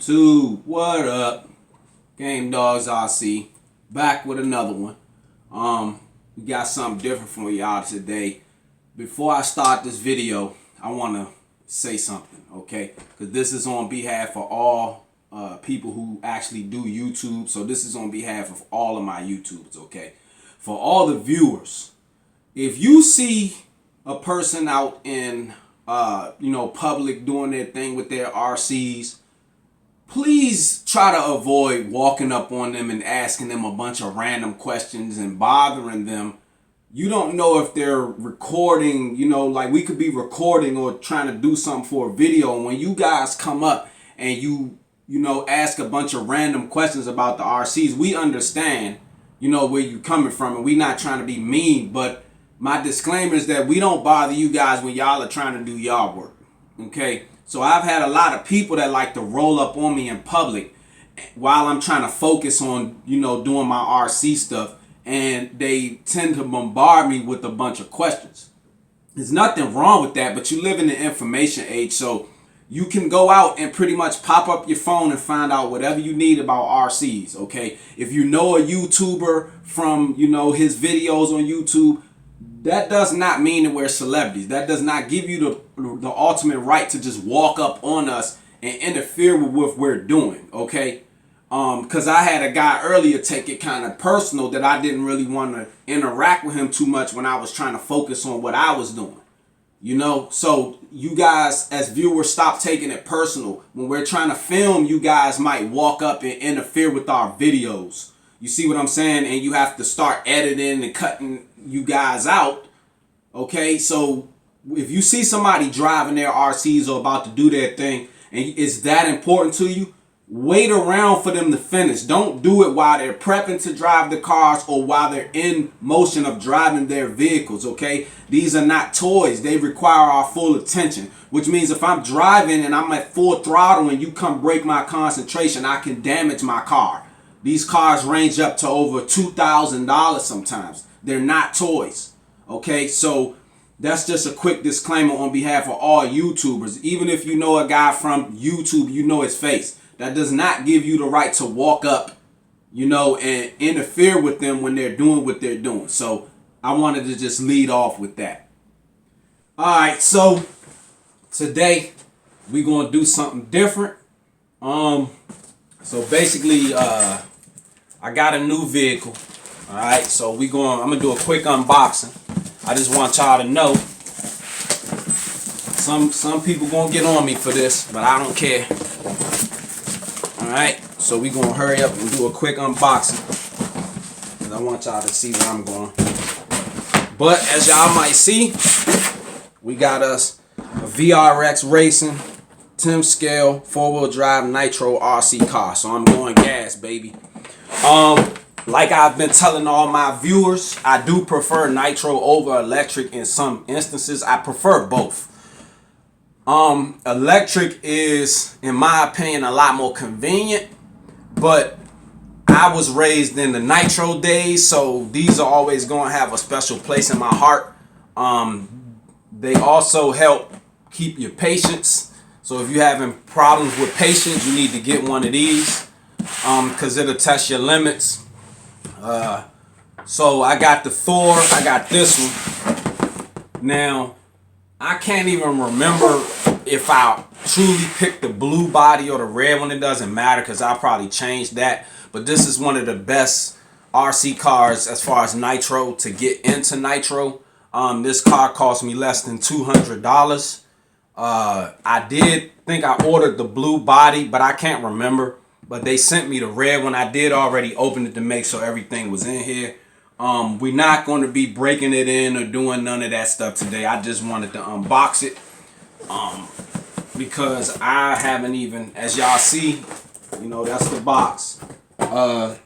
YouTube, what up? Game Dogs RC, back with another one. We got something different for y'all today. Before I start this video, I want to say something, okay? Because this is on behalf of all people who actually do YouTube. So this is on behalf of all of my YouTubers, okay? For all the viewers, if you see a person out in public doing their thing with their RCs, please try to avoid walking up on them and asking them a bunch of random questions and bothering them. You don't know if they're recording, like we could be recording or trying to do something for a video. And when you guys come up and you ask a bunch of random questions about the RCs, we understand, where you coming from, and we not trying to be mean, but my disclaimer is that we don't bother you guys when y'all are trying to do y'all work, okay? So I've had a lot of people that like to roll up on me in public while I'm trying to focus on, doing my RC stuff, and they tend to bombard me with a bunch of questions. There's nothing wrong with that, but you live in the information age, so you can go out and pretty much pop up your phone and find out whatever you need about RCs, okay? If you know a YouTuber from, his videos on YouTube, that does not mean that we're celebrities. That does not give you the ultimate right to just walk up on us and interfere with what we're doing, okay? Because I had a guy earlier take it kind of personal that I didn't really want to interact with him too much when I was trying to focus on what I was doing. So you guys as viewers, stop taking it personal. When we're trying to film, you guys might walk up and interfere with our videos. You see what I'm saying? And you have to start editing and cutting you guys out. Okay, so if you see somebody driving their RCs or about to do their thing and it's that important to you, wait around for them to finish. Don't do it while they're prepping to drive the cars or while they're in motion of driving their vehicles, okay? These are not toys. They require our full attention, which means if I'm driving and I'm at full throttle and you come break my concentration, I can damage my car. These cars range up to over $2,000 sometimes. They're not toys, okay? So that's just a quick disclaimer on behalf of all YouTubers. Even if you know a guy from YouTube, you know his face. That does not give you the right to walk up, and interfere with them when they're doing what they're doing. So I wanted to just lead off with that. All right, so today we're going to do something different. So basically, I got a new vehicle. All right, so I'm going to do a quick unboxing. I just want y'all to know, some people going to get on me for this, but I don't care. Alright, so we're going to hurry up and do a quick unboxing, because I want y'all to see where I'm going. But as y'all might see, we got us a VRX Racing 10 scale 4-wheel drive nitro RC car. So I'm going gas, baby. Like I've been telling all my viewers, I do prefer nitro over electric in some instances. I prefer both. Electric is, in my opinion, a lot more convenient, but I was raised in the nitro days, so these are always going to have a special place in my heart. They also help keep your patience. So if you're having problems with patience, you need to get one of these, because it'll test your limits. So I got the Thor, I got this one. Now, I can't even remember if I truly picked the blue body or the red one. It doesn't matter because I'll probably change that. But this is one of the best RC cars as far as nitro to get into nitro. This car cost me less than $200. I did think I ordered the blue body, but I can't remember. But they sent me the red one. I did already open it to make sure everything was in here. We're not going to be breaking it in or doing none of that stuff today. I just wanted to unbox it because I haven't even, as y'all see, that's the box. I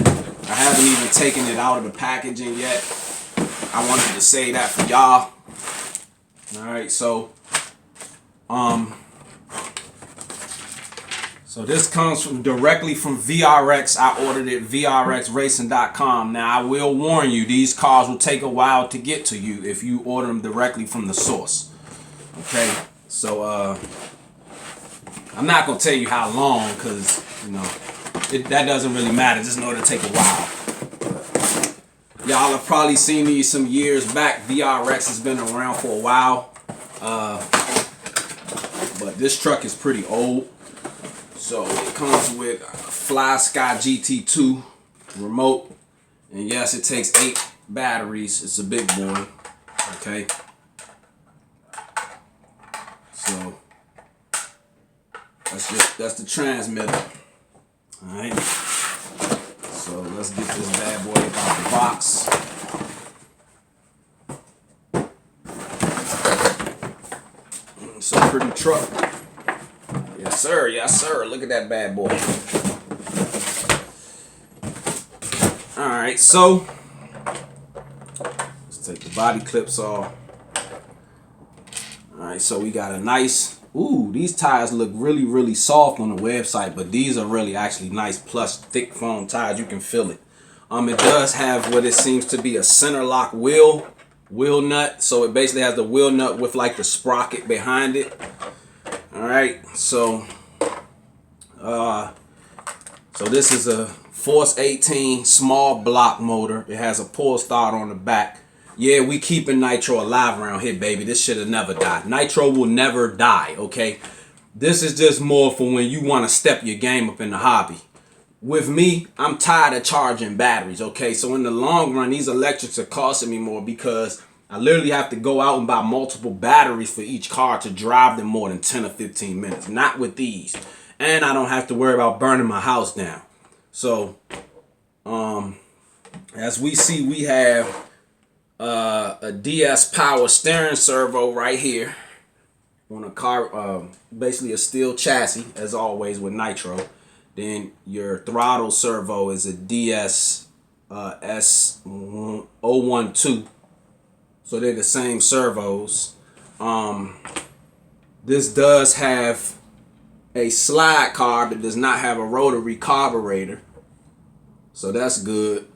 haven't even taken it out of the packaging yet. I wanted to say that for y'all. All right, so this comes directly from VRX. I ordered it vrxracing.com. Now I will warn you, these cars will take a while to get to you if you order them directly from the source. Okay, so I'm not gonna tell you how long, because you know, that doesn't really matter. Just know it'll take a while. Y'all have probably seen these some years back. VRX has been around for a while. But this truck is pretty old. So it comes with a Fly Sky GT2 remote. And yes, it takes 8 batteries. It's a big boy. Okay. So that's the transmitter. Alright. So let's get this bad boy out the box. It's a pretty truck. Yes sir, yes sir. Look at that bad boy. Alright, so let's take the body clips off. Alright, so we got a nice, ooh, these tires look really, really soft on the website, but these are really actually nice plush, thick foam tires. You can feel it. It does have what it seems to be a center lock wheel nut. So it basically has the wheel nut with like the sprocket behind it. Alright, so this is a Force 18 small block motor. It has a pull start on the back. Yeah, we keeping Nitro alive around here, baby. This should have never died. Nitro will never die, okay? This is just more for when you want to step your game up in the hobby. With me, I'm tired of charging batteries, okay? So in the long run, these electrics are costing me more because I literally have to go out and buy multiple batteries for each car to drive them more than 10 or 15 minutes. Not with these. And I don't have to worry about burning my house down. So, as we see, we have a DS power steering servo right here on a car, basically a steel chassis, as always with Nitro. Then your throttle servo is a DS S012. So they're the same servos. This does have a slide carb that does not have a rotary carburetor. So that's good.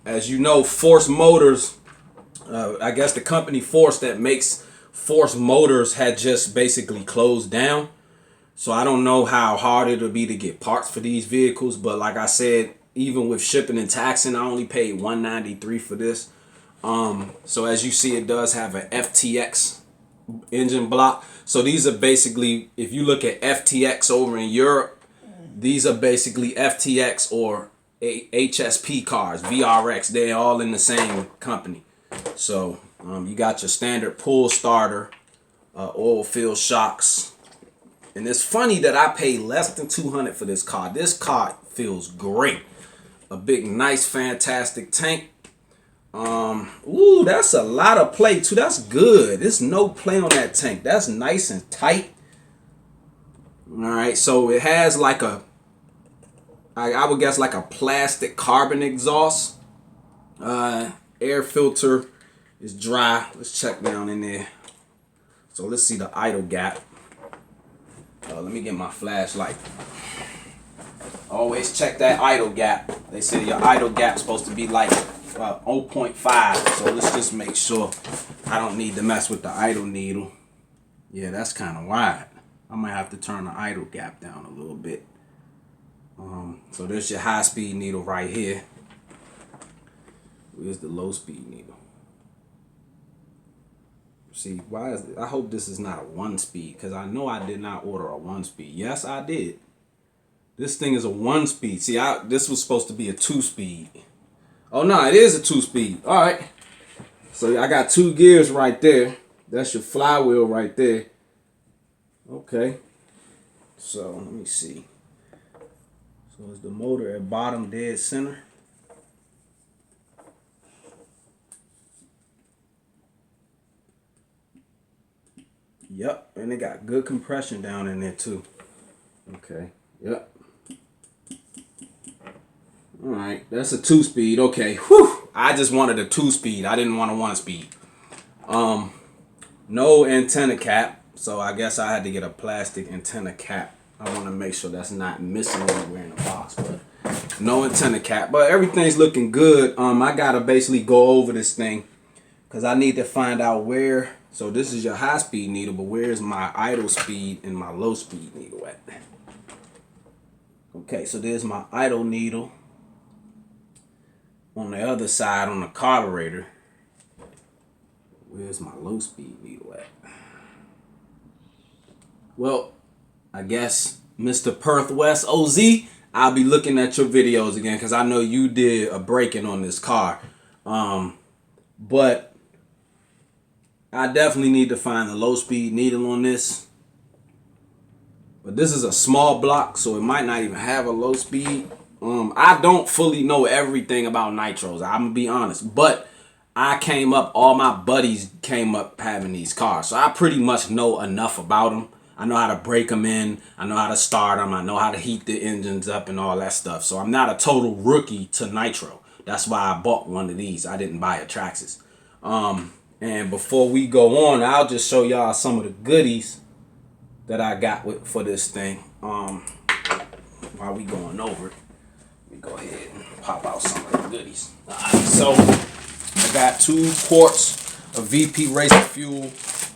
As you know, Force Motors, I guess the company Force that makes Force Motors had just basically closed down. So I don't know how hard it'll be to get parts for these vehicles. But like I said, even with shipping and taxing, I only paid $193 for this. So as you see, it does have an FTX engine block. So these are basically, if you look at FTX over in Europe, these are basically FTX or HSP cars, VRX. They're all in the same company. So you got your standard pull starter, oil filled shocks. And it's funny that I paid less than $200 for this car. This car feels great. A big, nice, fantastic tank. Ooh, that's a lot of play too. That's good. There's no play on that tank. That's nice and tight. All right, so it has like a, I would guess like a plastic carbon exhaust. Air filter is dry. Let's check down in there. So let's see the idle gap. Let me get my flashlight. Always check that idle gap. They say your idle gap's supposed to be like 0.5. So let's just make sure I don't need to mess with the idle needle. Yeah, that's kind of wide. I might have to turn the idle gap down a little bit. So there's your high speed needle right here. Where's the low speed needle? See, why is it? I hope this is not a 1-speed, because I know I did not order a 1-speed. Yes, I did. This thing is a 1-speed. See, this was supposed to be a 2-speed. Oh no, it is a 2-speed. All right. So I got 2 gears right there. That's your flywheel right there. Okay. So let me see. So is the motor at bottom dead center? Yep, and it got good compression down in there too. Okay, yep. All right, that's a 2-speed. Okay, whew. I just wanted a 2-speed. I didn't want a 1-speed. No antenna cap, so I guess I had to get a plastic antenna cap. I want to make sure that's not missing anywhere in the box, but no antenna cap. But everything's looking good. I gotta basically go over this thing because I need to find out where. So this is your high speed needle, but where's my idle speed and my low speed needle at? Okay, so there's my idle needle. On the other side, on the carburetor, where's my low speed needle at? Well, I guess Mr. Perth West OZ, I'll be looking at your videos again because I know you did a break-in on this car. But I definitely need to find the low speed needle on this. But this is a small block, so it might not even have a low speed. I don't fully know everything about nitros, I'm gonna be honest. But all my buddies came up having these cars. So I pretty much know enough about them. I know how to break them in. I know how to start them. I know how to heat the engines up and all that stuff. So I'm not a total rookie to nitro. That's why I bought one of these. I didn't buy a Traxxas. And before we go on, I'll just show y'all some of the goodies that I got for this thing. While we going over it, let me go ahead and pop out some of the goodies. All right, so I got 2 quarts of VP Racing fuel.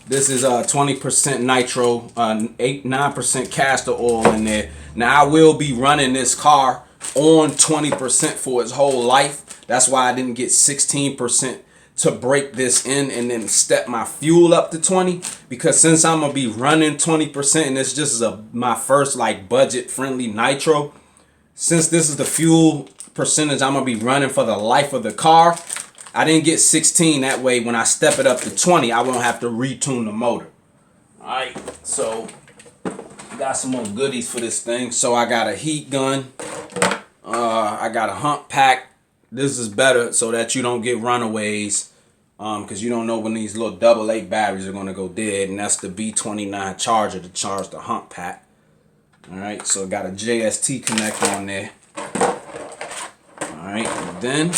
This is 20% nitro, 9% castor oil in there. Now I will be running this car on 20% for its whole life. That's why I didn't get 16% to break this in and then step my fuel up to 20, because since I'm gonna be running 20% and this just is my first like budget friendly nitro, since this is the fuel percentage I'm gonna be running for the life of the car, I didn't get 16. That way when I step it up to 20, I won't have to retune the motor. Alright, so got some more goodies for this thing. So I got a heat gun, I got a hump pack. This is better so that you don't get runaways, because you don't know when these little AA batteries are going to go dead, and that's the B29 charger to charge the hump pack. Alright, so got a JST connector on there. Alright, and then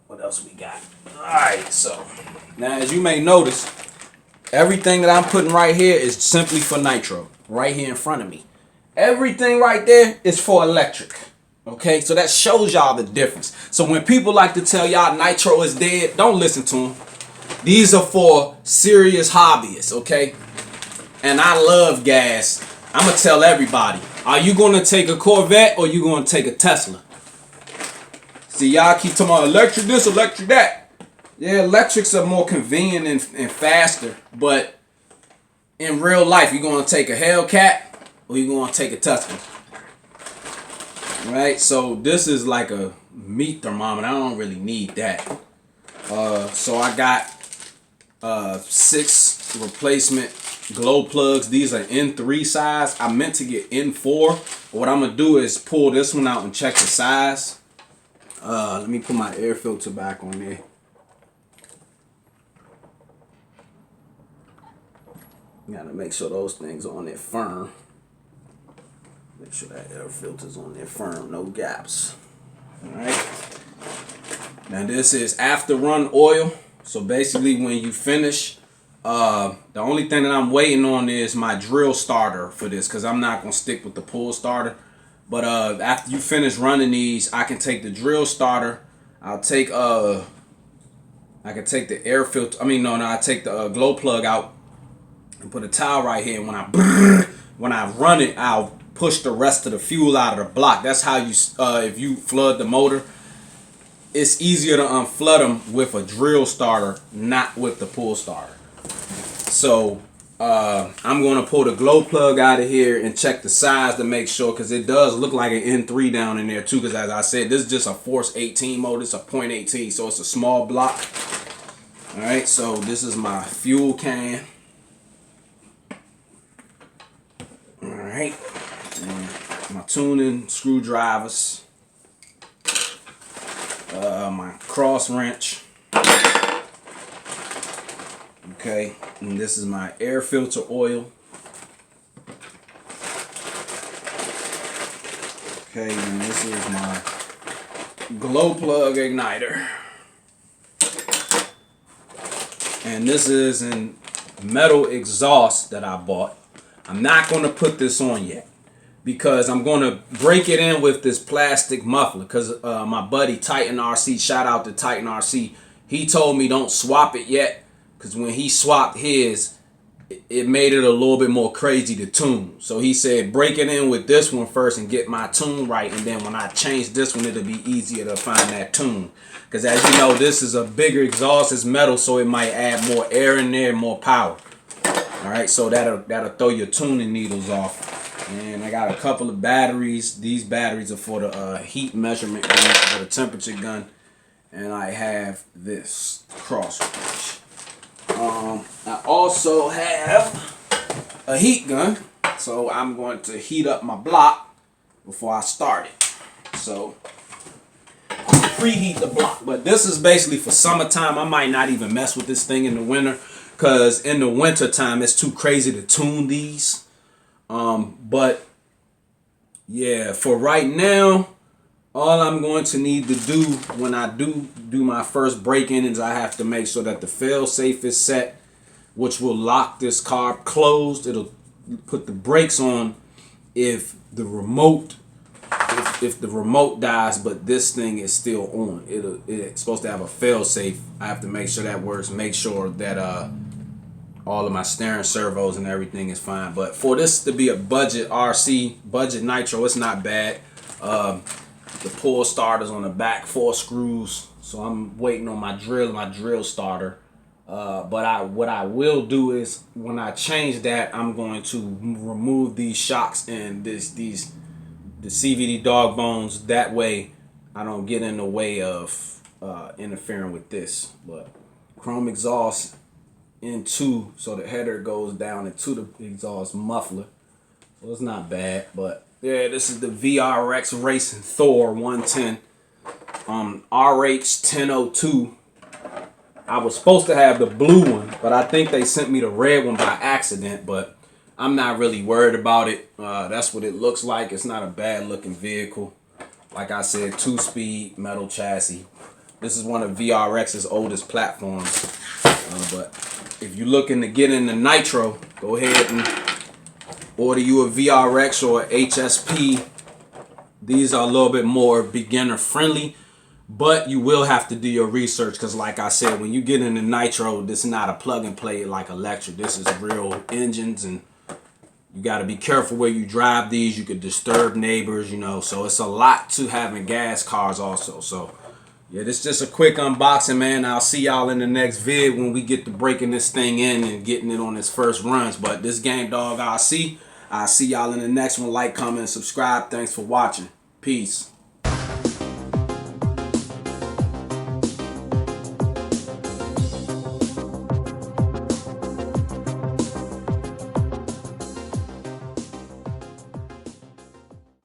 what else we got? Alright, so now as you may notice, everything that I'm putting right here is simply for nitro, right here in front of me. Everything right there is for electric. Okay, so that shows y'all the difference. So when people like to tell y'all nitro is dead, don't listen to them. These are for serious hobbyists, okay? And I love gas. I'm going to tell everybody, are you going to take a Corvette or you going to take a Tesla? See, y'all keep talking about electric this, electric that. Yeah, electrics are more convenient and faster, but in real life, you're going to take a Hellcat or you're going to take a Tesla. Right, so this is like a meat thermometer. I don't really need that. So I got 6 replacement glow plugs. These are N3 size. I meant to get N4. What I'm gonna do is pull this one out and check the size. Let me put my air filter back on there. Gotta make sure those things are on there firm. Make sure that air filter's on there firm, no gaps. Alright. Now this is after run oil. So basically when you finish, the only thing that I'm waiting on is my drill starter for this, because I'm not going to stick with the pull starter. But after you finish running these, I can take the drill starter. I can take the air filter. I take the glow plug out and put a towel right here. And when I run it, I'll push the rest of the fuel out of the block. That's how you, if you flood the motor, it's easier to unflood them with a drill starter, not with the pull starter. So I'm going to pull the glow plug out of here and check the size to make sure, because it does look like an N3 down in there too, because as I said, this is just a Force 18 motor. It's a 0.18, so it's a small block. Alright, so this is my fuel can. Alright. My tuning screwdrivers, my cross wrench, okay, and this is my air filter oil, okay, and this is my glow plug igniter, and this is an metal exhaust that I bought. I'm not going to put this on yet, because I'm going to break it in with this plastic muffler, because my buddy Titan RC, shout out to Titan RC, he told me don't swap it yet, because when he swapped his, it made it a little bit more crazy to tune. So he said break it in with this one first and get my tune right, and then when I change this one, it'll be easier to find that tune. Because as you know, this is a bigger exhaust, it's metal, so it might add more air in there, more power. All right, so that'll throw your tuning needles off. And I got a couple of batteries. These batteries are for the heat measurement gun, for the temperature gun. And I have this cross wrench. I also have a heat gun, so I'm going to heat up my block before I start it. So preheat the block, but this is basically for summertime. I might not even mess with this thing in the winter, because in the winter time it's too crazy to tune these. But yeah, for right now, all I'm going to need to do when I do my first break-in is I have to make sure that the fail-safe is set, which will lock this car closed. It'll put the brakes on if the remote dies, but this thing is still on. It's supposed to have a fail-safe. I have to make sure that works. Make sure that all of my steering servos and everything is fine. But for this to be a budget RC, budget nitro, it's not bad. The pull starters on the back, 4 screws. So I'm waiting on my drill starter. But what I will do is when I change that, I'm going to remove these shocks and the CVD dog bones. That way I don't get in the way of interfering with this. But chrome exhaust into, so the header goes down into the exhaust muffler. So it's not bad. But yeah, this is the VRX Racing Thor 110 RH 1002. I was supposed to have the blue one, but I think they sent me the red one by accident, but I'm not really worried about it. That's what it looks like. It's not a bad looking vehicle. Like I said, 2-speed metal chassis. This is one of VRX's oldest platforms. But if you're looking to get into nitro, go ahead and order you a VRX or a HSP. These are a little bit more beginner friendly, but you will have to do your research, because like I said, when you get into nitro, this is not a plug and play like electric. This is real engines, and you got to be careful where you drive these. You could disturb neighbors, you know, so it's a lot to having gas cars also. So yeah, this is just a quick unboxing, man. I'll see y'all in the next vid when we get to breaking this thing in and getting it on its first runs. But this Game Dog I'll see y'all in the next one. Like, comment, and subscribe. Thanks for watching. Peace.